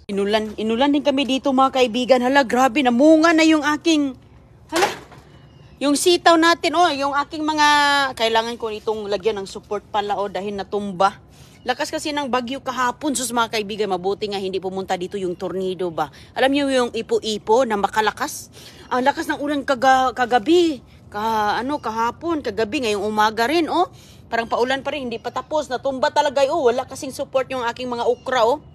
Inulan din kami dito mga kaibigan. Hala, grabe, namunga na yung aking, hala, yung sitaw natin, oh, yung aking mga, kailangan ko itong lagyan ng support pala, oh, dahil natumba. Lakas kasi ng bagyo kahapon, sus mga kaibigan, mabuti nga hindi pumunta dito yung tornado ba. Alam niyo yung ipo-ipo na makalakas? Ang lakas ng ulan kagabi, kahapon, kagabi, ngayong umaga rin, oh. Parang paulan pa rin, hindi pa tapos, natumba talaga, oh, wala kasing support yung aking mga okra, oh.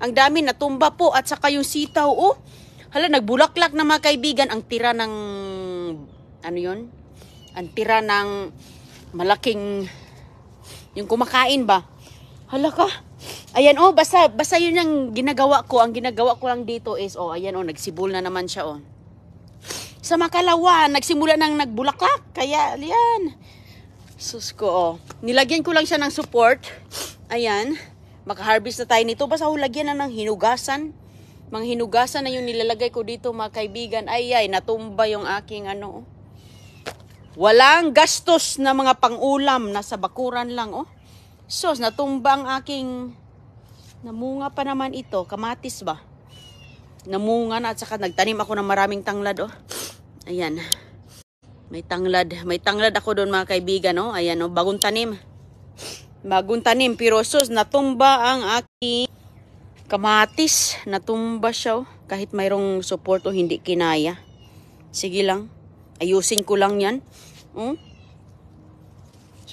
Ang dami natumba po at saka yung sitaw, oh. Hala, nagbulaklak na mga kaibigan. Ang tira ng, ano yun? Ang tira ng malaking, yung kumakain ba? Hala ka. Ayan, oh, basta yun yung ginagawa ko. Ang ginagawa ko lang dito is, oh, ayan, oh, nagsibol na naman siya, oh. Sa Makalawa, nagsimula nang nagbulaklak. Kaya, ayan. Sus ko, oh. Nilagyan ko lang siya ng support. Ayan. Maka-harvest na tayo nito. Basta hulagyan na ng hinugasan. Mga hinugasan na yung nilalagay ko dito mga kaibigan. Ay, natumba yung aking ano. Walang gastos na mga pang-ulam. Nasa bakuran lang, oh. Sos, natumba ang aking, namunga pa naman ito. Kamatis ba? Namunga na at saka nagtanim ako ng maraming tanglad, oh. Ayan. May tanglad ako doon mga kaibigan, oh. Ayan, oh, bagong tanim. Pero sus, natumba ang aking kamatis. Natumba siya, oh. Kahit mayroong support o hindi kinaya. Sige lang. Ayusin ko lang yan.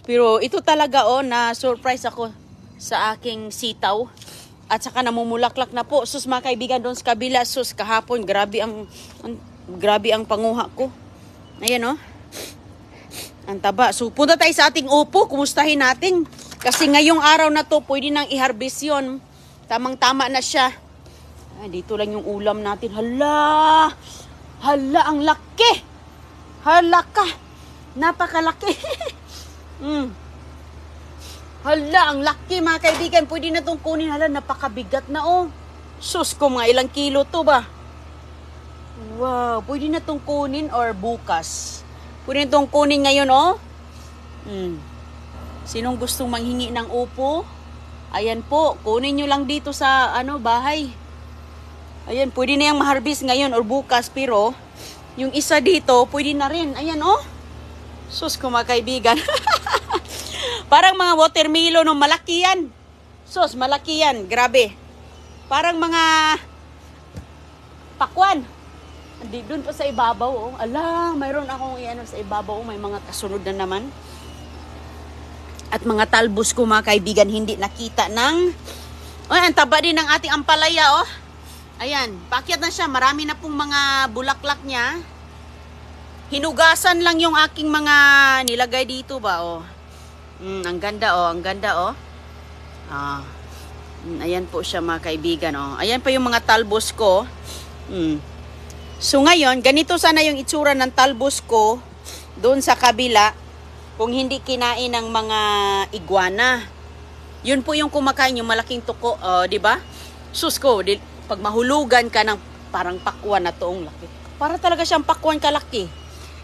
Pero ito talaga, oh, na surprise ako sa aking sitaw. At saka namumulaklak na po. Sus mga kaibigan, doon sa kabila. Sus, kahapon, grabe ang panguha ko. Ayan, oh. Ang taba. So, punta tayo sa ating upo. Kumustahin natin. Kasi ngayong araw na to, pwede nang i-harvest yun. Tamang-tama na siya. Ay, dito lang yung ulam natin. Hala! Hala, ang laki! Hala ka! Napakalaki! Hala, ang laki mga kaibigan. Pwede na itong kunin. Hala, napakabigat na, oh. Sus ko, mga ilang kilo to ba? Wow, pwede na itong kunin or bukas. Pwede na itong kunin ngayon, oh. Sinong gustong manghingi ng upo? Ayan po, kunin nyo lang dito sa bahay. Ayan, pwede na yung ma-harvest ngayon or bukas. Pero, yung isa dito, pwede na rin. Ayan, oh. Sus ko mga kaibigan. Parang mga watermelon, no? Malaki yan. Sus, malaki yan. Grabe. Parang mga pakwan. Hindi, dun pa sa ibabaw, oh. Ala, mayroon akong sa ibabaw, oh. May mga kasunod na naman. At mga talbos ko mga kaibigan, hindi nakita ng, ang taba din ng ating ampalaya, oh. Ayan, paakyat na siya. Marami na pong mga bulaklak niya. Hinugasan lang yung aking mga nilagay dito ba, oh. Ang ganda, oh. Ang ganda, oh. Ayan po siya mga kaibigan, oh. Ayan pa yung mga talbos ko. So ngayon, ganito sana yung itsura ng talbos ko doon sa kabila. Kung hindi kinain ng mga iguana. Yun po yung kumakain, yung malaking tuko, di ba? Sus ko, pag mahulugan ka ng parang pakwan na toong laki. Para talaga siyang pakwan kalaki.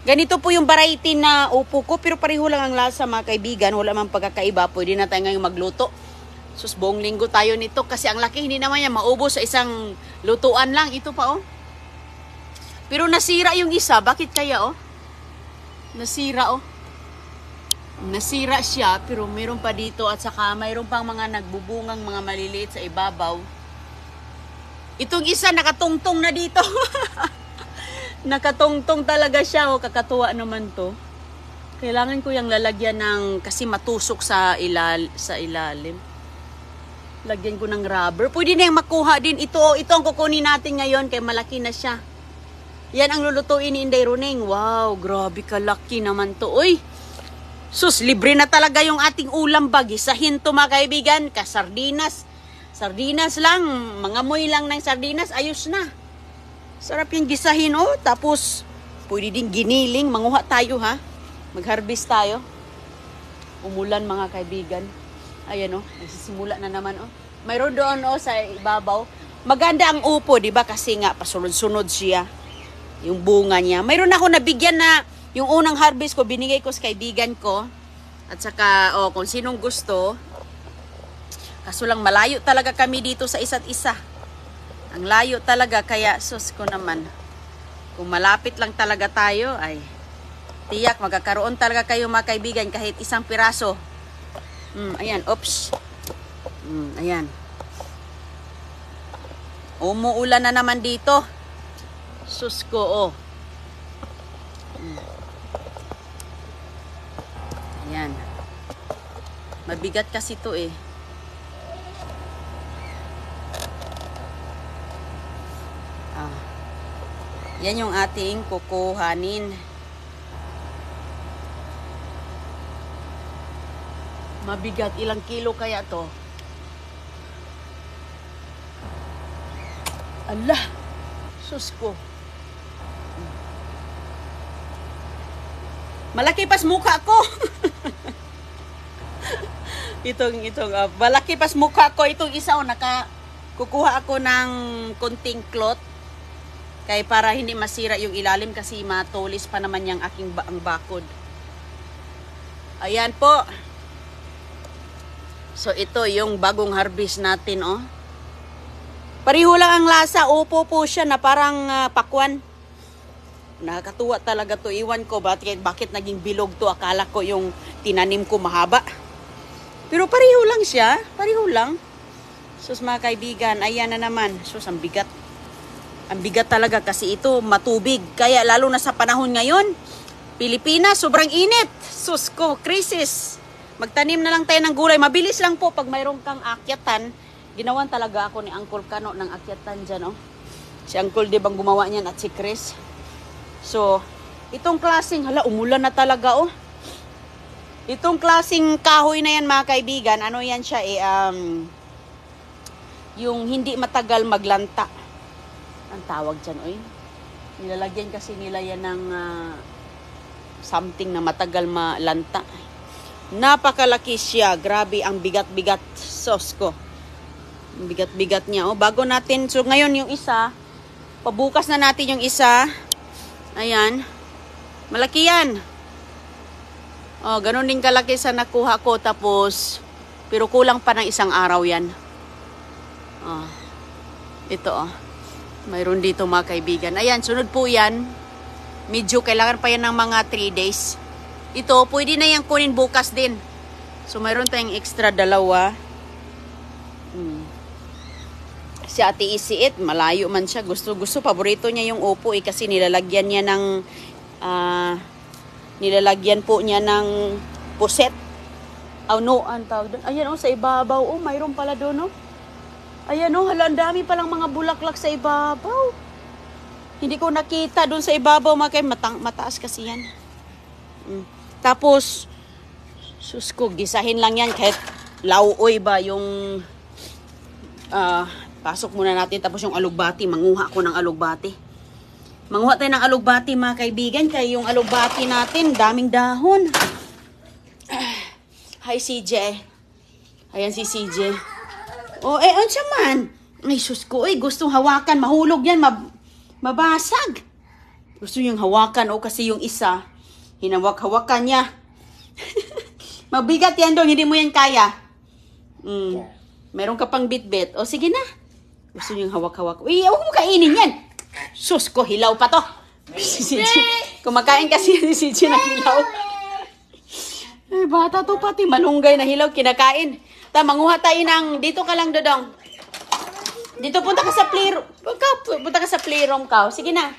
Ganito po yung variety na upo ko, pero pareho lang ang lasa mga kaibigan. Wala mang pagkakaiba, pwede na tayo ngayong magluto. Sus, buong linggo tayo nito kasi ang laki, hindi naman yan maubos sa isang lutuan lang. Ito pa, oh. Pero nasira yung isa, bakit kaya, oh? Nasira, oh. Nasira siya, pero mayroon pa dito at saka mayroon pang mga nagbubungang mga maliliit sa ibabaw. Itong isa nakatungtong na dito. Nakatungtong talaga siya, oh, kakatuwa naman to. Kailangan ko yung lalagyan ng, kasi matusok sa ilalim. Lagyan ko ng rubber. Pwede na yung makuha din. Ito ang kukunin natin ngayon kay malaki na siya. Yan ang lulutuin ni Inday Runeng. Wow, grabe kalaki naman to. Uy! Sus, libre na talaga yung ating ulam bag. Isahin to mga kaibigan, kasardinas. Sardinas lang, mangamoy lang ng sardinas, ayos na. Sarap yung gisahin, oh. Tapos, pwede din giniling, manguha tayo ha. Mag-harvest tayo. Umulan mga kaibigan. Ayan, oh, nagsisimula na naman, oh. Mayroon doon, oh, sa ibabaw. Maganda ang upo, di ba? Kasi nga, pasunod-sunod siya. Yung bunga niya. Mayroon ako nabigyan na yung unang harvest ko, binigay ko sa kaibigan ko. At saka, oh, kung sinong gusto. Kaso lang malayo talaga kami dito sa isa't isa. Ang layo talaga, kaya sus ko naman. Kung malapit lang talaga tayo, ay tiyak, magkakaroon talaga kayo mga kaibigan kahit isang piraso. Ayan, oops. Ayan. Umuulan na naman dito. Sus ko, oh. Ayan. Mabigat kasi to eh. Yan yung ating kukuhanin. Mabigat. Ilang kilo kaya to? Allah! Sus ko. Malaki pas mukha ko. Malaki pas mukha ko. Itong isa, kukuha ako ng konting cloth. Kaya para hindi masira yung ilalim kasi matulis pa naman yung aking ang bakod. Ayan po. So ito yung bagong harvest natin, oh. Pareho lang ang lasa. Upo po siya na parang pakwan. Nakakatuwa talaga to. Iwan ko bakit naging bilog to. Akala ko yung tinanim ko mahaba. Pero pareho lang siya. Pareho lang. Sus mga kaibigan, ayan na naman. Sus, ang bigat. Ang bigat talaga kasi ito matubig. Kaya lalo na sa panahon ngayon, Pilipinas, sobrang init. Sus ko, krisis. Magtanim na lang tayo ng gulay. Mabilis lang po pag mayroon kang akyatan. Ginawan talaga ako ni Uncle Kano ng akyatan dyan, oh. Si Uncle di bang gumawa niyan at si Chris. So, itong klaseng, umulan na talaga, oh. Itong klaseng kahoy na yan mga kaibigan, ano yan siya eh, yung hindi matagal maglanta. Ang tawag dyan, oy. Nilalagyan kasi nila yan ng something na matagal malanta. Napakalaki siya. Grabe, ang bigat-bigat. Sos ko. Ang bigat-bigat niya. Oh, bago natin, so ngayon yung isa, pabukas na natin yung isa. Ayan. Malaki yan. Oh, ganun din kalaki sa nakuha ko. Tapos, pero kulang pa ng isang araw yan. Oh. Ito, oh. Mayroon dito mga kaibigan. Ayan, sunod po yan. Medyo kailangan pa yan ng mga 3 days. Ito, pwede na yan kunin bukas din. So, mayroon tayong extra dalawa. Si Ate Isiit, malayo man siya. Gusto, paborito niya yung upo eh. Kasi nilalagyan niya ng, nilalagyan po niya ng puset. Oh, no, ang tawag doon. Ayan, oh, sa ibabaw. Oh, mayroon pala doon, oh. Ayan o, hala, ang dami palang mga bulaklak sa ibabaw. Hindi ko nakita doon sa ibabaw, mga mataas kasi yan. Tapos, sus ko, gisahin lang yan kahit lauoy ba yung pasok muna natin. Tapos yung alugbati, manguha ko ng alugbati. Manguha tayo ng alugbati mga kaibigan, kaya yung alugbati natin, daming dahon. Hi CJ. Ayan si CJ. Oh, ano siya man? Ay, sus ko, gustong hawakan. Mahulog yan, mabasag. Gusto niyang hawakan, kasi yung isa, hinawak-hawakan niya. Mabigat yan doon, hindi mo yan kaya. Meron ka pang bit-bit. O, sige na. Gusto niyang hawak-hawak. Uy, huwag mo kainin yan. Sus ko, hilaw pa to. Si CJ. Kumakain kasi si CJ na hilaw. Ay, bata to pati. Malunggay na hilaw, kinakain. Manguha tayo ng, dito ka lang, Dodong. Dito, punta ka sa playroom. Punta ka sa playroom ka. Sige na.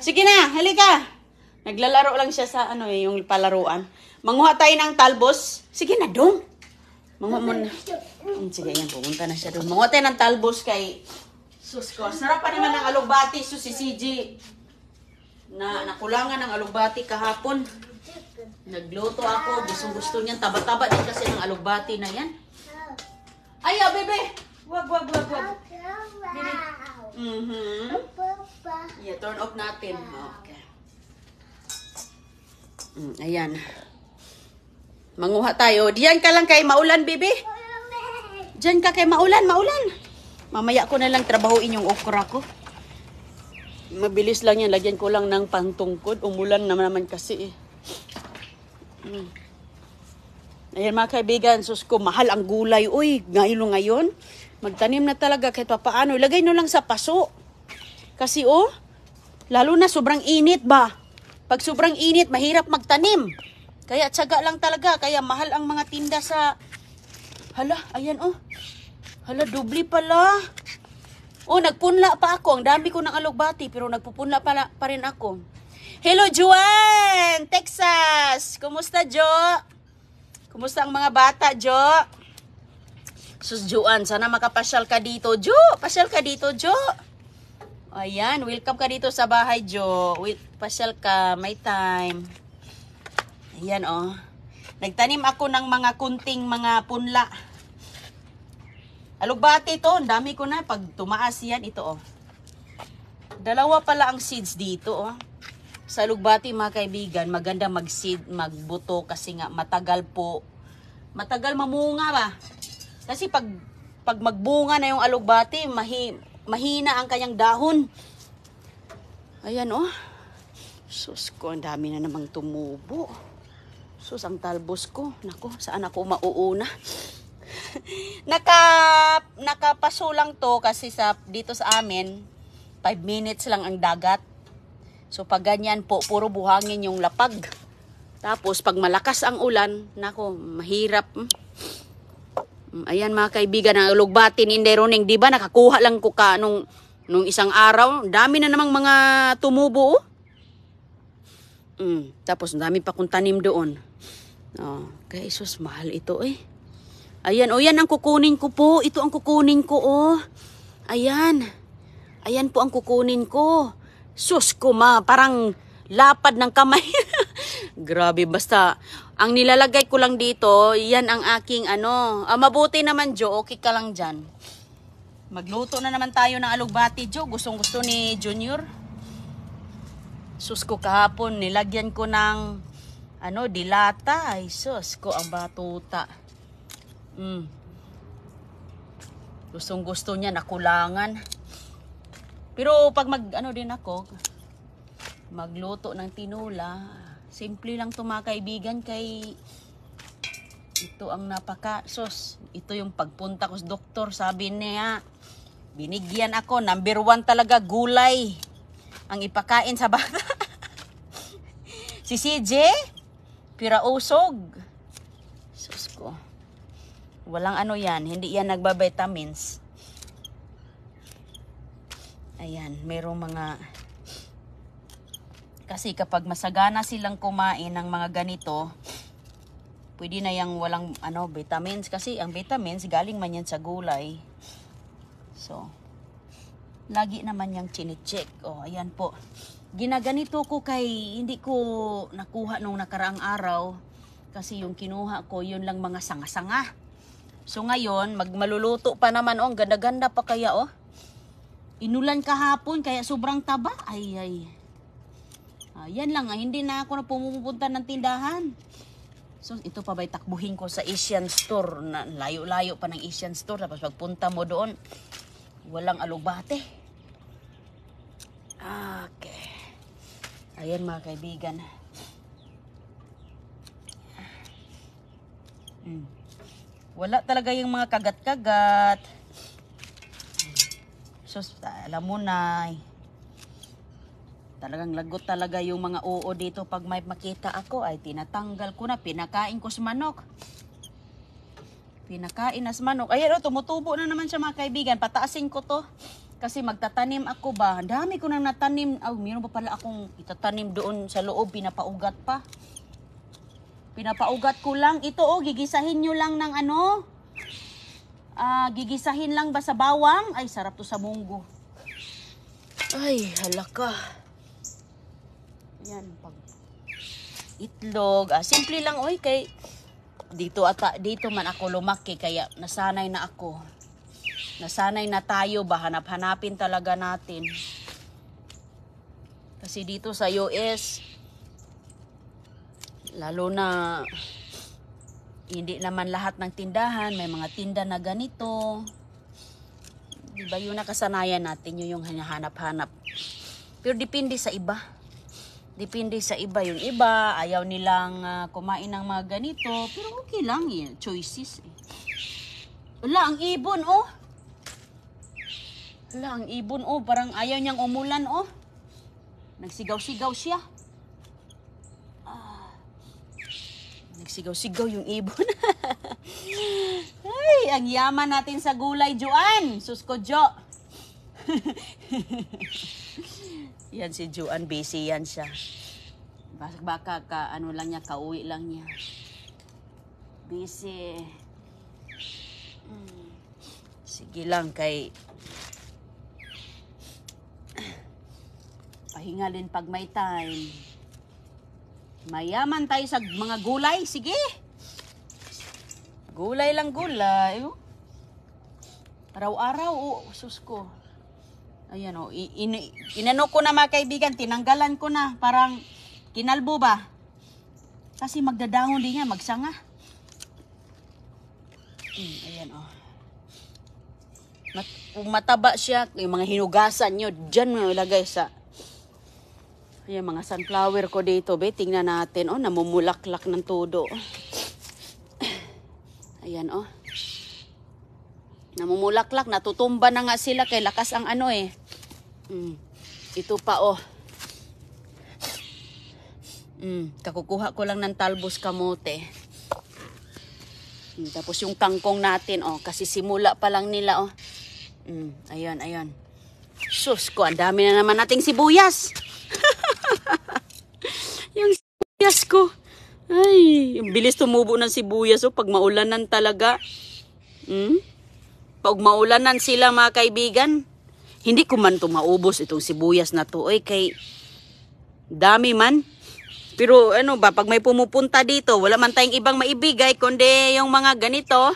Sige na, halika. Naglalaro lang siya sa, yung palaruan. Manguha tayo ng talbos. Sige na, Dong. Manguha mo na. Sige, yan, pumunta na siya doon. Manguha tayo ng talbos kay sus ko. Sarap pa naman ng alugbati, si CJ. Nakulangan ng alugbati kahapon. Nagluto ako. Gustong-gusto niyan. Taba-taba din kasi ng alugbati na yan. Ay, bebe. Wag. Yeah, turn off natin. Okay. Ayan. Manguha tayo. Diyan ka lang kay maulan, bebe. Diyan ka kay maulan. Mamaya ko na lang trabahuin yung okra ko. Mabilis lang yan. Lagyan ko lang ng pantungkod. Umulan naman kasi eh. Ayan mga kaibigan, sus ko, mahal ang gulay. Uy, ngayon. Magtanim na talaga kahit papaano. Ilagay nyo lang sa paso. Kasi lalo na sobrang init ba? Pag sobrang init, mahirap magtanim. Kaya tiyaga lang talaga. Kaya mahal ang mga tinda sa... Hala, ayan Hala, dubli pala. Nagpunla pa ako. Ang dami ko ng alugbati, pero nagpupunla pa rin ako. Hello, Juan! Texas! Kumusta, Jo? Kumusta ang mga bata, Jo? Sus, Juan, sana makapasyal ka dito, Jo. Pasyal ka dito, Jo. Ayan, welcome ka dito sa bahay, Jo. Pasyal ka, may time. Ayan, Nagtanim ako ng mga kunting mga punla. Alugbati to, ang dami ko na. Pag tumaas yan, ito, Dalawa pala ang seeds dito, Sa alugbati, mga kaibigan, maganda mag-seed, magbuto kasi nga matagal Matagal mamunga ba? Kasi pag magbunga na yung alugbati, mahina ang kanyang dahon. Ayan, Sus ko, ang dami na namang tumubo. Sus, ang talbos ko. Naku, saan ako mauuna? Nakapaso lang to kasi dito sa amin, 5 minutes lang ang dagat. So pag ganyan po, puro buhangin yung lapag. Tapos pag malakas ang ulan, naku, mahirap. Ayan mga kaibigan, ang alugbati ni Inday Roning, di ba nakakuha lang ko nung isang araw. Dami na namang mga tumubo. Tapos dami pa kong tanim doon. Kaya sus, mahal ito Ayan, yan ang kukunin ko po. Ito ang kukunin ko, Ayan. Ayan po ang kukunin ko. Sus ko parang lapad ng kamay. Grabe, basta. Ang nilalagay ko lang dito, yan ang aking mabuti naman, Jo. Okay ka lang dyan. Magluto na naman tayo ng alugbati, Jo. Gustong-gusto ni Junior. Sus ko kahapon, nilagyan ko ng dilata. Ay, sus ko ang batuta. Gustong-gusto niya, nakulangan. Pero pag din ako, magluto ng tinula, simple lang to mga kaibigan, kay ito ang sus, ito yung pagpunta ko sa doktor, sabi niya, binigyan ako, number 1 talaga, gulay ang ipakain sa bata. Si CJ, pirausog. Sus ko. Walang yan, hindi yan nagba-vitamins. Ayan, merong mga... Kasi kapag masagana silang kumain ng mga ganito, pwede na yung walang vitamins. Kasi ang vitamins, galing man yan sa gulay. So, lagi naman yung chine-check. Ayan po. Ginaganito ko kay hindi ko nakuha nung nakaraang araw. Kasi yung kinuha ko, yun lang mga sanga-sanga. So ngayon, maluluto pa naman, ang ganda-ganda pa kaya, Inulan kahapon, kaya sobrang taba. Ay. Yan lang, hindi na ako na pumupunta ng tindahan. So ito pa ba'y takbuhin ko sa Asian store. Layo-layo pa ng Asian store. Tapos pagpunta mo doon, walang alugbate. Okay. Ayan mga kaibigan. Wala talaga yung mga kagat-kagat. So, alam mo na, talagang lagot talaga yung mga oo dito. Pag may makita ako, ay tinatanggal ko na. Pinakain ko sa manok. Pinakain na sa manok. Ayan, tumutubo na naman siya mga kaibigan. Pataasin ko to. Kasi magtatanim ako ba. Dami ko nang natanim. Mayroon pa pala akong itatanim doon sa loob. Pinapaugat pa. Pinapaugat ko lang. Ito gigisahin nyo lang ng gigisahin lang ba sa bawang? Ay, sarap to sa munggo. Ay, halaka. Yan, pag itlog. Simple lang, kay dito man ako lumaki, kaya nasanay na ako. Nasanay na tayo ba, hanap-hanapin talaga natin. Kasi dito sa US, lalo na hindi naman lahat ng tindahan, may mga tinda na ganito. Diba yung nakasanayan natin, yung hinahanap-hanap. Pero depende sa iba. Depende sa iba. Yung iba, ayaw nilang kumain ng mga ganito. Pero okay lang choices. Wala, ang ibon Hala, ang ibon oh, parang ayaw niyang umulan oh. Nagsigaw-sigaw siya. Nagsigaw-sigaw yung ibon. Ay, ang yaman natin sa gulay, Juan. Sus ko, Jo. Yan si Juan, busy yan siya. Baka ano lang niya, kauwi lang niya. Busy. Sige lang kay pahinga din pag may time. Mayaman tayo sa mga gulay. Sige. Gulay lang gulay. Araw-araw. Oh, sus ko. Ayan o. Inano ko na mga kaibigan. Tinanggalan ko na. Parang kinalbo ba? Kasi magdadahon din yan. Magsanga. Ayan o. Kung mataba siya, yung mga hinugasan nyo, dyan mo ilagay sa... Ayan, mga sunflower ko dito, be. Tingnan natin, oh, namumulaklak ng todo. Ayan, oh. Namumulaklak, natutumba na nga sila kay lakas ang ano eh. Ito pa, oh. Kakukuha ko lang ng talbos kamote. Tapos yung kangkong natin, oh, kasi simula pa lang nila, oh. Ayan, ayan. Sus ko, ang dami na naman nating sibuyas. Yung sibuyas ko. Ay, yung bilis tumubo ng sibuyas, oh, pag maulanan talaga. Pag maulanan sila, mga kaibigan, hindi ko man ito maubos itong sibuyas na to. Oy, kay dami man. Pero ano ba, pag may pumupunta dito, wala man tayong ibang maibigay, kundi yung mga ganito.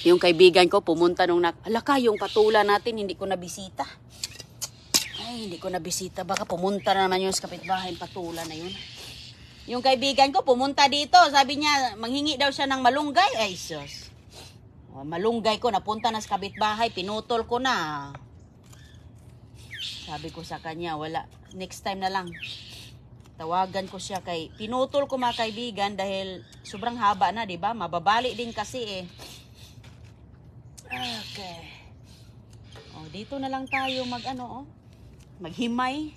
Yung kaibigan ko pumunta nung alaka, yung patula natin, hindi ko nabisita. Ay, hindi ko nabisita. Baka pumunta na naman yung sa kapitbahay, patula na yun. Yung kaibigan ko pumunta dito, sabi niya, manghingi daw siya ng malunggay. Ay, sus. Malunggay ko, napunta na sa kapitbahay, pinutol ko na. Sabi ko sa kanya, wala. Next time na lang. Tawagan ko siya kay pinutol ko mga kaibigan dahil sobrang haba na, 'di ba? Mababali din kasi eh. Okay. Oh, dito na lang tayo maghimay.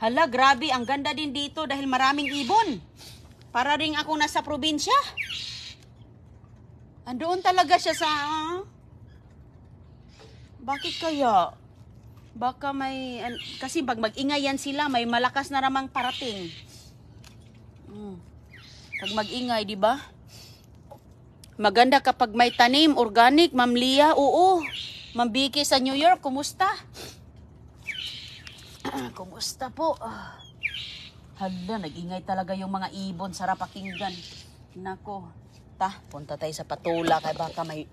Hala, grabe, ang ganda din dito dahil maraming ibon. Para ring ako nasa probinsya. Andoon talaga siya sa Bakit kaya? Baka may, kasi pag mag-ingay yan sila, may malakas na ramang parating. Pag mag-ingay, di ba? Maganda kapag may tanim, organic, Ma'am Lia, oo. Ma'am Vicky sa New York, kumusta? Kumusta po? Hala, nag-ingay talaga yung mga ibon, sarap pakinggan. Nako, punta tayo sa patula, kaya baka may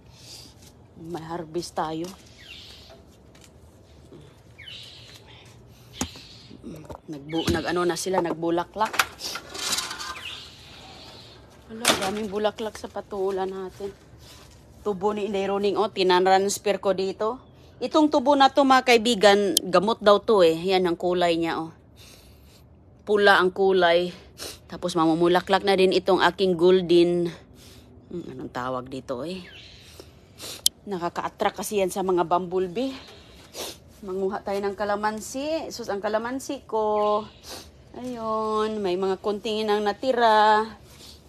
harvest tayo. Nagbulaklak. Wala, daming bulaklak sa patula natin. Tubo ni Inday Roning, tinransfer ko dito. Itong tubo na to mga kaibigan, gamot daw to eh. Yan ang kulay niya, oh. Pula ang kulay. Tapos mamumulaklak na din itong aking golden. Anong tawag dito eh? Nakaka-attract kasi yan sa mga bumblebee. Manguha tayo ng kalamansi. Sus, ang kalamansi ko. Ayun, may mga konting inang natira.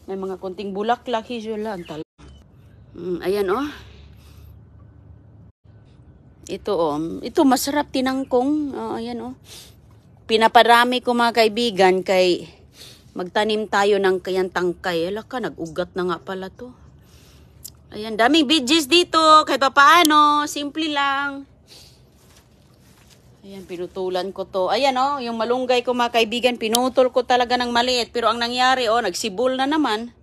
May mga konting bulaklak. Hijula, ayan, oh. Ito, oh. Ito, masarap tinangkong. Ayan, oh. Pinaparami ko mga kaibigan kay magtanim tayo ng kayang tangkay. Alaka, nag-ugat na nga pala to. Ayan, daming veggies dito. Kahit pa paano, simple lang. Ayan, pinutulan ko to. Ayan, oh, yung malunggay ko mga kaibigan, pinutol ko talaga ng maliit. Pero ang nangyari, oh, nagsibol na naman.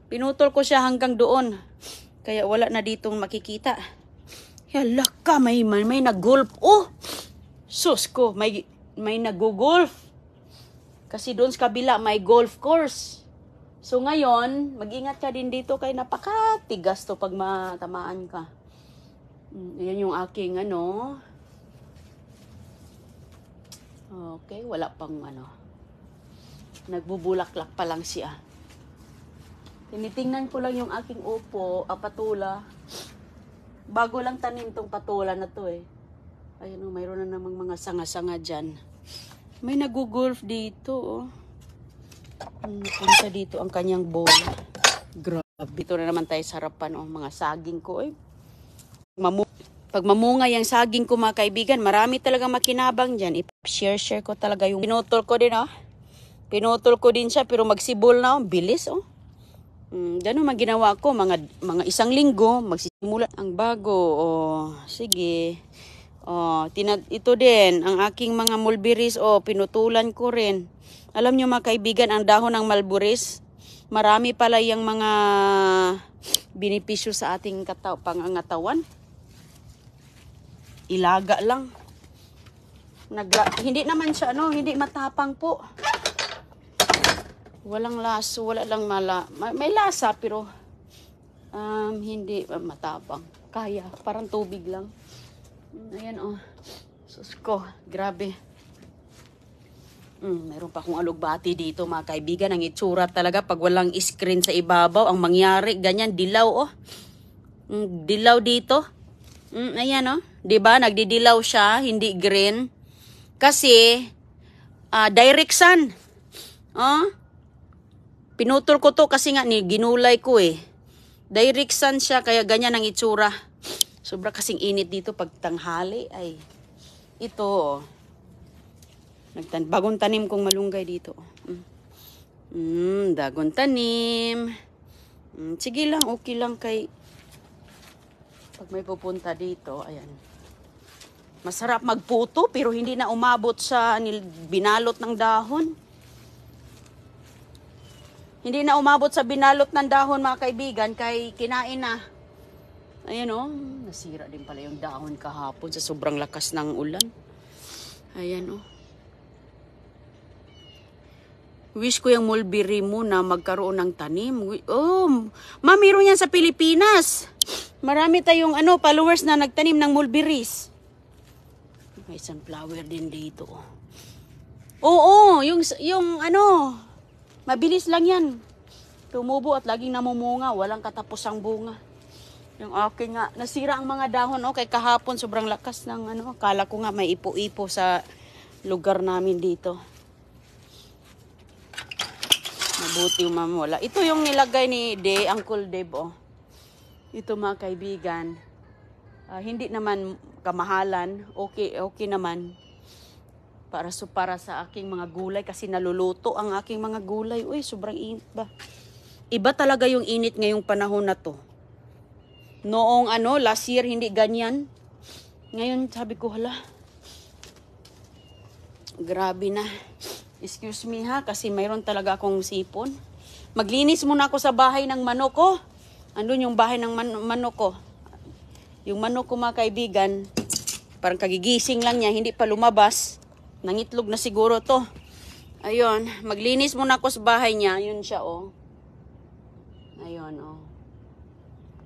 Pinutol ko siya hanggang doon. Kaya wala na ditong makikita. Hala ka, may nag-golf. Oh, sus ko, may nag-golf. Kasi doon sa kabila, may golf course. So ngayon, mag-ingat ka din dito kay napakatigas to pag matamaan ka. Ayan yung aking Okay, wala pang nagbubulaklak pa lang siya. Tinitingnan ko lang yung aking patula. Bago lang tanim tong patola na to eh. Ayun, mayroon na namang mga sanga-sanga dyan. May nagugolf dito, oh. Punta dito ang kanyang bola. Grabe. Dito na naman tayo sa harapan, oh. Mga saging ko, eh. Pag mamunga yung saging ko, mga kaibigan, marami talaga makinabang dyan. I-share ko talaga yung pinutol ko din, oh. Pinutol ko din siya, pero magsibol na, oh. Bilis, oh. Ganun man ginawa ko. Mga isang linggo, magsisimula ang bago. Oh, sige. Oh, ito din, ang aking mga mulberries, oh, pinutulan ko rin. Alam nyo mga kaibigan, ang dahon ng mulberries, marami pala yung mga benepisyo sa ating pangangatawan. Ilaga lang. Hindi naman siya, hindi matapang po. Walang laso, wala lang may lasa, pero hindi matapang. Kaya, parang tubig lang. Ayan, oh. Sus ko, grabe. Meron pa akong alugbati dito, mga kaibigan. Ang itsura talaga pag walang screen sa ibabaw, ang mangyari, ganyan, dilaw, oh. Dilaw dito. Ayan, oh. Diba, nagdidilaw siya, hindi green. Kasi, direct sun. Oh. Pinutol ko to kasi nga, ginulay ko eh. Direct sun siya, kaya ganyan ang itsura. Sobra kasing init dito pag tanghali. Ay, ito, oh. Bagong tanim kong malunggay dito. Bagong tanim. Sige lang, okay lang kay pag may pupunta dito. Ayan. Masarap magputo, pero hindi na umabot sa binalot ng dahon. Hindi na umabot sa binalot ng dahon, mga kaibigan, kay kinain na. Ayan, oh, nasira din pala yung dahon kahapon sa sobrang lakas ng ulan. Ayan, oh. Wish ko yung mulberry mo na magkaroon ng tanim. Oh, meron yan sa Pilipinas. Marami tayong followers na nagtanim ng mulberries. May sunflower din dito. Oo, yung mabilis lang yan. Tumubo at laging namumunga, walang katapusang bunga. Yung aking nga, nasira ang mga dahon, kay kahapon sobrang lakas ng akala ko nga may ipo-ipo sa lugar namin dito. Mabuti yung mamula. Ito yung nilagay ni Uncle Dave, oh. Ito mga kaibigan, hindi naman kamahalan, okay naman. Para sa aking mga gulay, kasi naluluto ang aking mga gulay. Uy, sobrang init ba? Iba talaga yung init ngayong panahon na to. Noong last year, hindi ganyan. Ngayon, sabi ko, hala, grabe na. Excuse me ha, kasi mayroon talaga akong sipon. Maglinis muna ako sa bahay ng manok ko. Andun yung bahay ng manok ko. Yung manok ko, mga kaibigan, parang kagigising lang niya, hindi pa lumabas. Nangitlog na siguro to. Ayun, maglinis muna ako sa bahay niya. Yun siya, oh. Ayun, oh.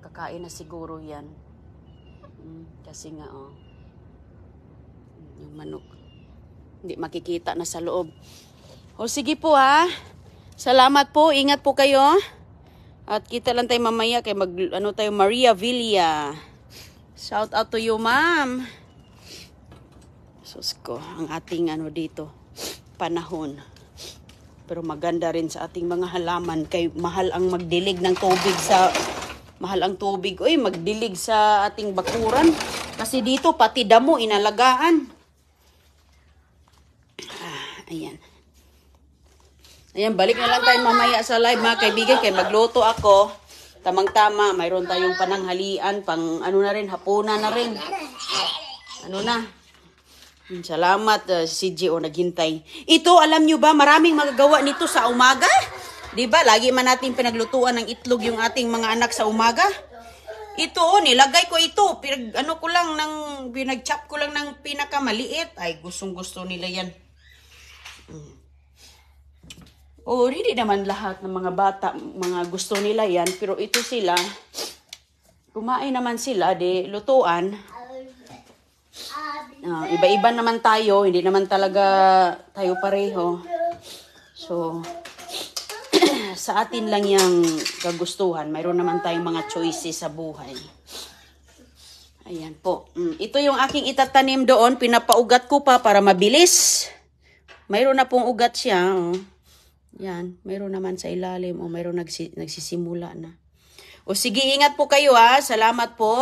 Kakain na siguro yan. Kasi nga, oh. Yung manok. Hindi makikita na sa loob. O sige po ha. Salamat po. Ingat po kayo. At kita lang tayo mamaya kay tayo Maria Villa. Shout out to you, ma'am. Sus ko, ang ating dito, panahon. Pero maganda rin sa ating mga halaman. Kay mahal ang magdilig ng tubig mahal ang tubig. Uy, magdilig sa ating bakuran. Kasi dito, pati damo, inalagaan. Ayan. Ayan, balik na lang tayo mamaya sa live, mga kaibigan. Kaya magluto ako. Tamang-tama, mayroon tayong pananghalian, pang na rin, hapunan na rin. Salamat, si CGO naghintay. Ito, alam nyo ba, maraming magagawa nito sa umaga. Diba, lagi man natin pinaglutuan ng itlog yung ating mga anak sa umaga. Ito, nilagay ko ito. Pinag-chop ko lang ng pinakamaliit. Ay, gustong-gusto nila yan. Hindi naman lahat ng mga bata, mga gusto nila yan. Pero ito sila, kumain naman sila, lutuan. Iba-iba naman tayo, hindi naman talaga tayo pareho. So, sa atin lang yung kagustuhan. Mayroon naman tayong mga choices sa buhay. Ayan po. Ito yung aking itatanim doon. Pinapaugat ko pa para mabilis. Mayroon na pong ugat siya. Oh. Yan. Mayroon naman sa ilalim. O mayroon nagsisimula na. O sige, ingat po kayo ha. Salamat po.